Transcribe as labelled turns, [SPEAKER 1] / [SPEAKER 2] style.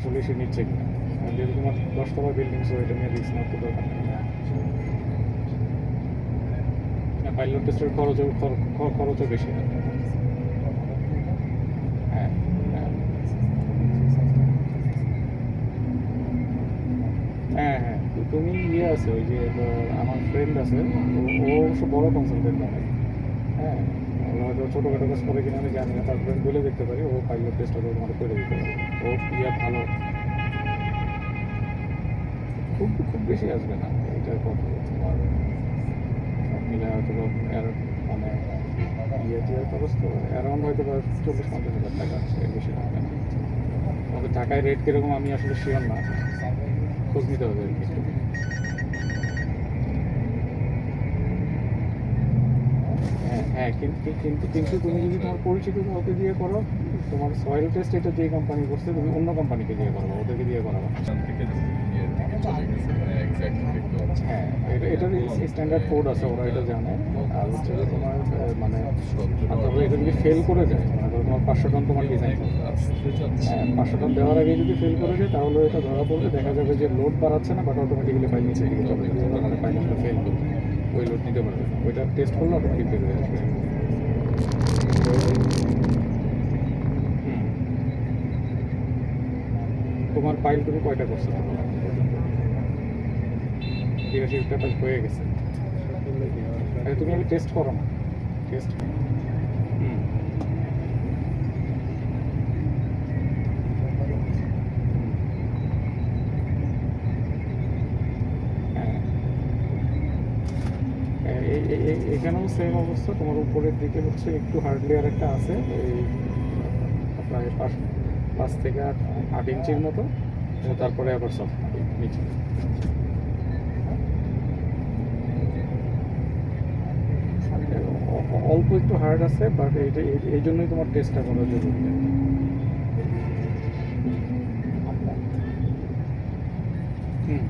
[SPEAKER 1] আসলে সে নিচ্ছে কিনা। যেহেতু তোমার 10 তলা বিল্ডিং, সো এটা নিয়ে রিস্ক নেওয়ার তো দরকার নেই। পাইলট টেস্টের খরচও বেশি। হ্যাঁ হ্যাঁ হ্যাঁ তুমি আছে ওই যে আমার ফ্রেন্ড আছে, ও অবশ্য বড় কনসালটেন্ট অনেক। হ্যাঁ, ওরা হয়তো ছোটোখাটো কাজ করে কিনা আমি জানি না, তারপরে আমি বলে দেখতে পারি, ও পাইলট টেস্টটা তোমার করে দিতে পারে। ও ভালো, খুব খুব বেশি আসবে না। এটা কত তোমার সব মিলে হয়তো মানে টিয়ার খরচ তো অ্যারাউন্ড হয়তো 40-50 হাজার টাকা আছে, এর বেশি হবে না। তবে ঢাকায় রেট কীরকম আমি আসলে শিওর না, খোঁজ নিতে হবে আর কি। হ্যাঁ কিন্তু কিন্তু কিন্তু তুমি যদি তোমার পরিচিত কাউকে দিয়ে করো, তোমার সয়েল টেস্ট এটা যে কোম্পানি করছে তুমি অন্য কোম্পানিকে দিয়ে করবো, ওদেরকে দিয়ে করাবো। হ্যাঁ, এটার স্ট্যান্ডার্ড কোড আছে, ওরা এটা জানে। আর হচ্ছে যে তোমার মানে তারপরে এটা যদি ফেল করে যায়, মানে তোমার 500 টন তোমার ডিজাইন, হ্যাঁ 500 টন দেওয়ার আগে যদি ফেল করে যায় তাহলে এটা ধরা পড়বে, দেখা যাবে যে লোড বাড়াচ্ছে না, বাট অটোমেটিক্যালি পাইল নিচে দিকে চলে যাবে, মানে পাইলটটা ফেল করবে, ওই লোড নিতে পারবে না। ওইটা টেস্ট করলে অটোমেটিক বের হয়ে আসবে। তোমার পাইল তুমি কয়টা করছো? 82টা পাইল হয়ে গেছে। তুমি আগে টেস্ট করো না, টেস্ট এখানেও সেম অবস্থা। তোমার উপরের দিকে হচ্ছে একটু হার্ড লেয়ার একটা আছে, এই প্রায় 5 থেকে 8 ইঞ্চির মতো, তারপরে আবার সফট নিচে। অল্প একটু হার্ড আছে, বাট এই জন্যই তোমার টেস্টটা করা জরুরি। হুম